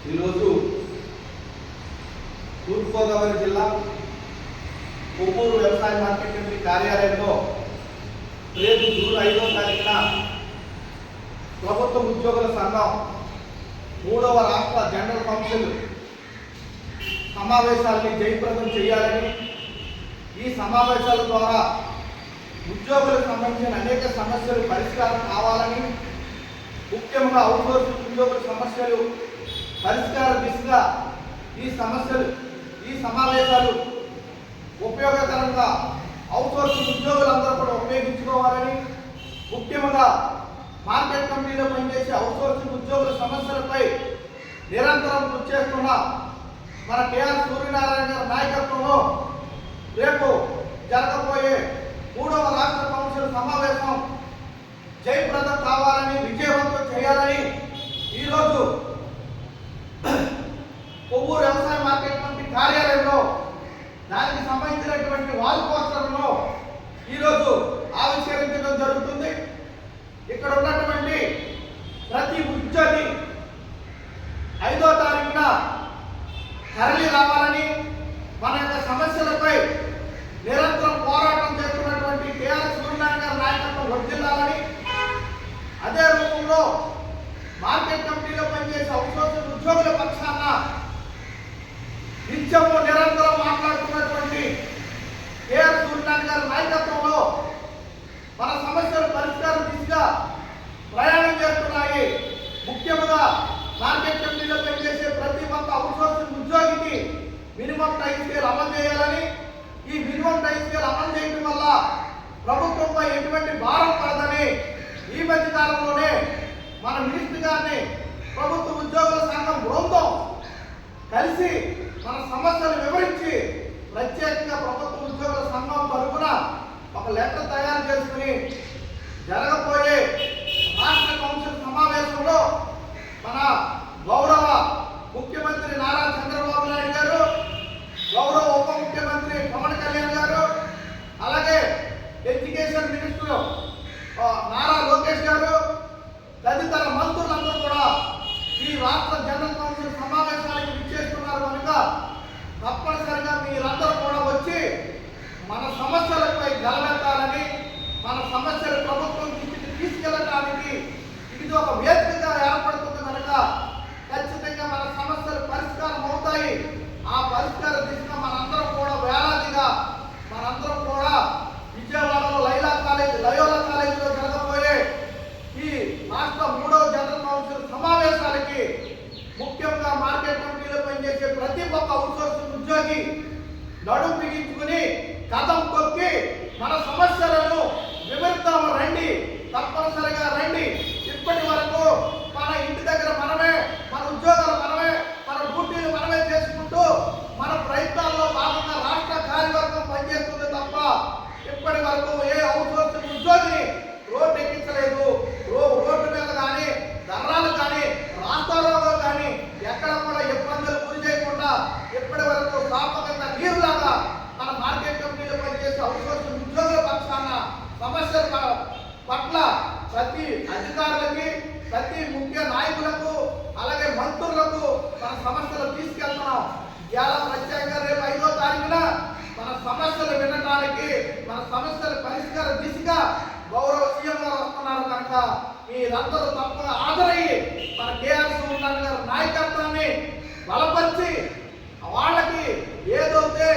ఈరోజు తూర్పుగోదావరి జిల్లా కొవ్వూరు వ్యవసాయ మార్కెట్ కమిటీ కార్యాలయంలో రేపు జూన్ 5వ తారీఖున ప్రభుత్వ ఉద్యోగుల సంఘం 3వ రాష్ట్ర జనరల్ కౌన్సిల్ సమావేశాలని జయప్రదం చేయాలని, ఈ సమావేశాల ద్వారా ఉద్యోగులకు సంబంధించిన అనేక సమస్యలు పరిష్కారం కావాలని, ముఖ్యంగా అవుట్సోర్సింగ్ ఉద్యోగుల సమస్యలు పరిష్కార దిశగా ఈ సమావేశాలు ఉపయోగకరంగా అవుట్సోర్సింగ్ ఉద్యోగులందరూ కూడా ఉపయోగించుకోవాలని, ముఖ్యంగా మార్కెట్ కమిటీలో పనిచేసే అవుట్సోర్సింగ్ ఉద్యోగుల సమస్యలపై నిరంతరం కృషి చేస్తున్న మన కేఆర్ సూర్యనారాయణ గారి నాయకత్వంలో రేపు జరగబోయే 3వ రాష్ట్ర కౌన్సిల్ సమావేశం జయప్రదం కావాలని, విజయవంతం చేయాలని ఈరోజు కొవ్వూరు వ్యవసాయ మార్కెట్ కమిటీ కార్యాలయంలో దానికి సంబంధించినటువంటి వాల్ పోస్టర్లను ఈరోజు ఆవిష్కరించడం జరుగుతుంది. ఇక్కడ ఉన్నటువంటి ప్రతి ఉద్యోగి 5వ తారీఖున తరలి రావాలని, మన యొక్క సమస్యలపై నిరంతరం పోరాటం చేస్తున్నటువంటి కేఆర్ సూర్యనారాయణ గారి నాయకత్వం వర్ధిల్లాలని, అదే రూపంలో మార్కెట్ కమిటీలో పనిచేసే అవుట్సోర్సింగ్ ఉద్యోగుల పక్షాన నిత్యము నిరంతరం మాట్లాడుతున్నటువంటి కేఆర్ సూర్యనారాయణ గారి నాయకత్వంలో మన సమస్యలు పరిష్కారం దిశగా ప్రయాణం చేస్తున్నాయి. ముఖ్యంగా మార్కెట్ కమిటీలో పనిచేసే ప్రతి ఒక్క అవుట్సోర్సింగ్ ఉద్యోగికి మినిమం టైం స్కేల్ అమలు చేయాలని, ఈ మినిమం టైం స్కేల్ అమలు చేయడం వల్ల ప్రభుత్వంపై ఎటువంటి భారం పడదని ఈ మధ్య కాలంలోనే మన మినిస్టర్ గారిని ప్రభుత్వ ఉద్యోగుల సంఘం బృందం కలిసి మన సమస్యలు వివరించి ప్రత్యేకంగా ప్రభుత్వ ఉద్యోగుల సంఘం తరఫున ఒక లెటర్ తయారు చేసుకుని జరగబోయే రాష్ట్ర కౌన్సిల్ సమావేశంలో మన గౌరవ ముఖ్యమంత్రి నారా చంద్రబాబు నాయుడు గారు, గౌరవ ఉప ముఖ్యమంత్రి పవన్ కళ్యాణ్ గారు, అలాగే ఎడ్యుకేషన్ మినిస్టర్ నారా లోకేష్ గారు తదితర మంత్రులందరూ కూడా ఈ రాష్ట్ర జనరల్ కౌన్సిల్ సమావేశానికి విచ్చేస్తున్నారు కనుక తప్పనిసరిగా మీరందరూ కూడా వచ్చి మన సమస్యలపై గలమెత్తాలని, మన సమస్యలు ప్రభుత్వం దృష్టికి తీసుకెళ్ళడానికి ఇది ఒక వేదికగా ఏర్పడుతుంది కనుక ఖచ్చితంగా మన సమస్యలు పరిష్కారం అవుతాయి. ఆ పరిష్కార దిశగా మనందరం కూడా వేలాదిగా మనందరం కూడా విజయవాడలో లయోలా కాలేజీలో జరగబోయే ఈ రాష్ట్ర 3వ జనరల్ కౌన్సిల్ సమావేశాలకి ముఖ్యంగా మార్కెట్ కమిటీలో పనిచేసే ప్రతి ఒక్క అవుట్సోర్సింగ్ ఉద్యోగి నడుము బిగించుకుని కథం తొక్కి మన సమస్యలను వివరిద్దాము, రండి, తప్పనిసరిగా రండి. ఇప్పటి వరకు మన ఇంటి దగ్గర మనమే, మన ఉద్యోగాలు మనమే, మన డ్యూటీలు మనమే చేసుకుంటూ మన ప్రయత్నాల్లో భాగంగా రాష్ట్ర కార్యవర్గం పనిచేస్తుంది తప్ప ఇప్పటి వరకు ఏ అవుట్సోర్సింగ్ ఉద్యోగిని రోడ్డు ఎక్కించలేదు. రోడ్డు మీద కానీ, ధర్నాలు కానీ, రాస్తారోగాలు కానీ ఎక్కడ కూడా ఇబ్బందులు గురి చేయకుండా ఇప్పటి వరకు సాపకంగా నీరులాగా మన మార్కెట్ కమిటీలో పనిచేసే అవుట్సోర్సింగ్ ఉద్యోగుల పక్షాన సమస్యల పట్ల ప్రతి అధికారులకి, ప్రతి ముఖ్య నాయకులకు, అలాగే మంత్రులకు మన సమస్యలు తీసుకెళ్తున్నాం. ఇవాళ ప్రత్యేకంగా రేపు 5వ తారీఖున మన సమస్యలు వినడానికి, మన సమస్యల పరిష్కార దిశగా గౌరవ సీఎం గారు వస్తున్నారు కనుక మీరందరూ తప్పగా హాజరయ్యి మన కేఆర్ సూర్యనారాయణ గారి నాయకత్వాన్ని బలపరిచి వాళ్ళకి ఏదైతే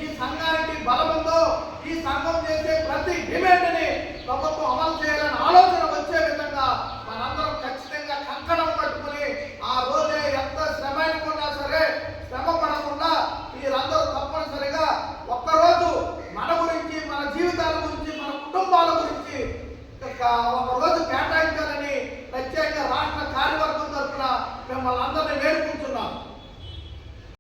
ఈ సంఘానికి బలం ఉందో ఈ సంఘం చేసే ప్రతి డిమాండ్ని ప్రభుత్వం అమలు చేయాలని ఆలోచన వచ్చే విధంగా మనందరం ఖచ్చితంగా కంకణం పట్టుకుని ఆ రోజే ఎంత శ్రమ అనుకున్నా సరే శ్రమ పడకుండా మీరందరూ తప్పనిసరిగా ఒక్కరోజు మన గురించి, మన జీవితాల గురించి, మన కుటుంబాల గురించి ఒక రోజు కేటాయించాలని ప్రత్యేక రాష్ట్ర కార్యవర్గం తరఫున మిమ్మల్ని అందరినీ వేడుకుంటున్నాం.